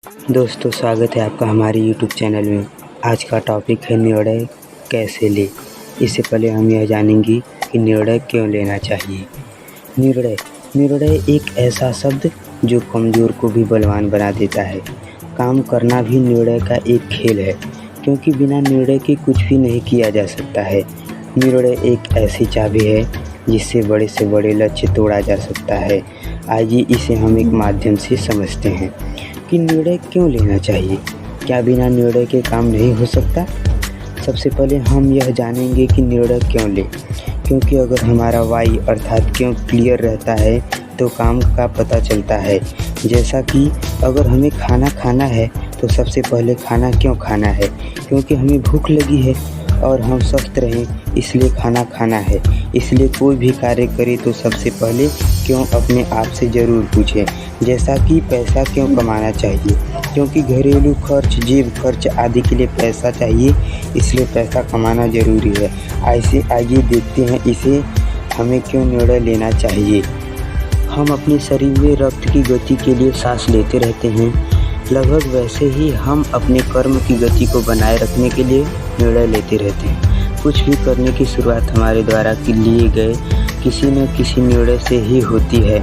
दोस्तों, स्वागत है आपका हमारे YouTube चैनल में। आज का टॉपिक है निर्णय कैसे ले। इससे पहले हम यह जानेंगे कि निर्णय क्यों लेना चाहिए। निर्णय एक ऐसा शब्द जो कमज़ोर को भी बलवान बना देता है। काम करना भी निर्णय का एक खेल है, क्योंकि बिना निर्णय के कुछ भी नहीं किया जा सकता है। निर्णय एक ऐसी चाबी है जिससे बड़े से बड़े लक्ष्य तोड़ा जा सकता है। आइए इसे हम एक माध्यम से समझते हैं कि निर्णय क्यों लेना चाहिए। क्या बिना निर्णय के काम नहीं हो सकता? सबसे पहले हम यह जानेंगे कि निर्णय क्यों लें, क्योंकि अगर हमारा वाई अर्थात क्यों क्लियर रहता है तो काम का पता चलता है। जैसा कि अगर हमें खाना खाना है तो सबसे पहले खाना क्यों खाना है, क्योंकि हमें भूख लगी है और हम स्वस्थ रहें इसलिए खाना खाना है। इसलिए कोई भी कार्य करें तो सबसे पहले क्यों अपने आप से ज़रूर पूछें। जैसा कि पैसा क्यों कमाना चाहिए, क्योंकि घरेलू खर्च, जेब खर्च आदि के लिए पैसा चाहिए, इसलिए पैसा कमाना ज़रूरी है। आइए देखते हैं इसे हमें क्यों निर्णय लेना चाहिए। हम अपने शरीर में रक्त की गति के लिए सांस लेते रहते हैं, लगभग वैसे ही हम अपने कर्म की गति को बनाए रखने के लिए निर्णय लेते रहते हैं। कुछ भी करने की शुरुआत हमारे द्वारा लिए गए किसी न किसी निर्णय से ही होती है।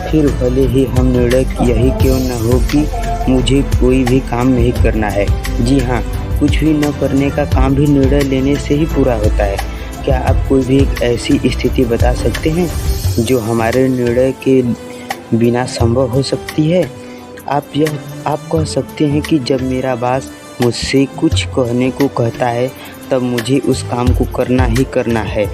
फिर भले ही हम निर्णय यही क्यों न हो कि मुझे कोई भी काम नहीं करना है। जी हाँ, कुछ भी न करने का काम भी निर्णय लेने से ही पूरा होता है। क्या आप कोई भी एक ऐसी स्थिति बता सकते हैं जो हमारे निर्णय के बिना संभव हो सकती है? आप कह सकते हैं कि जब मेरा बॉस मुझसे कुछ कहने को कहता है तब मुझे उस काम को करना ही करना है।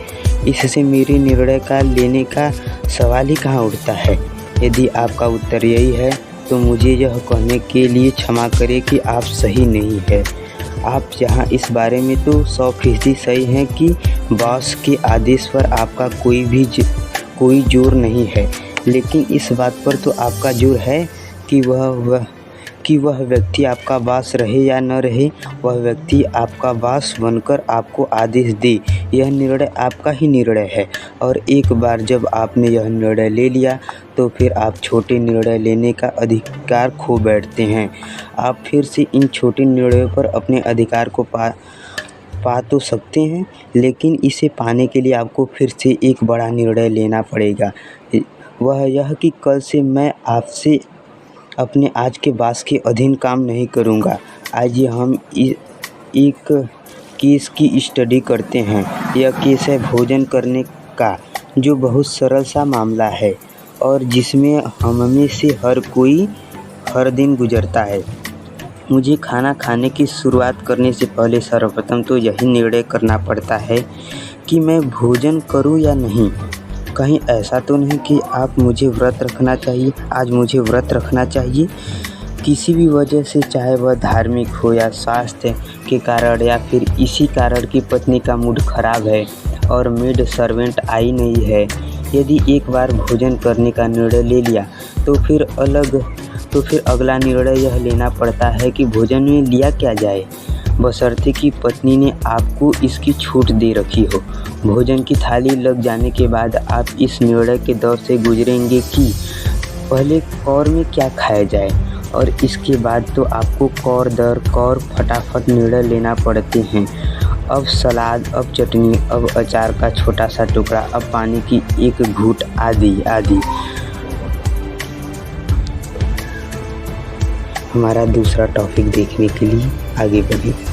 इससे मेरे निर्णय का लेने का सवाल ही कहाँ उठता है। यदि आपका उत्तर यही है तो मुझे यह कहने के लिए क्षमा करें कि आप सही नहीं है। आप यहाँ इस बारे में तो 100% सही हैं कि बॉस के आदेश पर आपका कोई जोर नहीं है, लेकिन इस बात पर तो आपका जोर है कि वह व्यक्ति आपका बॉस रहे या न रहे, वह व्यक्ति आपका बॉस बनकर आपको आदेश दे। यह निर्णय आपका ही निर्णय है, और एक बार जब आपने यह निर्णय ले लिया तो फिर आप छोटे निर्णय लेने का अधिकार खो बैठते हैं। आप फिर से इन छोटे निर्णयों पर अपने अधिकार को पा तो सकते हैं, लेकिन इसे पाने के लिए आपको फिर से एक बड़ा निर्णय लेना पड़ेगा। वह यह कि कल से मैं आपसे अपने आज के बॉस के अधीन काम नहीं करूँगा। आइए हम एक केस की स्टडी करते हैं। यह केस है भोजन करने का, जो बहुत सरल सा मामला है और जिसमें हम में से हर कोई हर दिन गुजरता है। मुझे खाना खाने की शुरुआत करने से पहले सर्वप्रथम तो यही निर्णय करना पड़ता है कि मैं भोजन करूं या नहीं। कहीं ऐसा तो नहीं कि आज मुझे व्रत रखना चाहिए किसी भी वजह से, चाहे वह धार्मिक हो या स्वास्थ्य के कारण, या फिर इसी कारण कि पत्नी का मूड खराब है और मेड सर्वेंट आई नहीं है। यदि एक बार भोजन करने का निर्णय ले लिया तो फिर अगला निर्णय यह लेना पड़ता है कि भोजन में लिया क्या जाए, बशर्ते कि पत्नी ने आपको इसकी छूट दे रखी हो। भोजन की थाली लग जाने के बाद आप इस निर्णय के दौर से गुजरेंगे कि पहले कौर में क्या खाया जाए, और इसके बाद तो आपको कौर दर कौर फटाफट निर्णय लेना पड़ते हैं। अब सलाद, अब चटनी, अब अचार का छोटा सा टुकड़ा, अब पानी की एक घूंट आदि। हमारा दूसरा टॉपिक देखने के लिए आगे बढ़ें।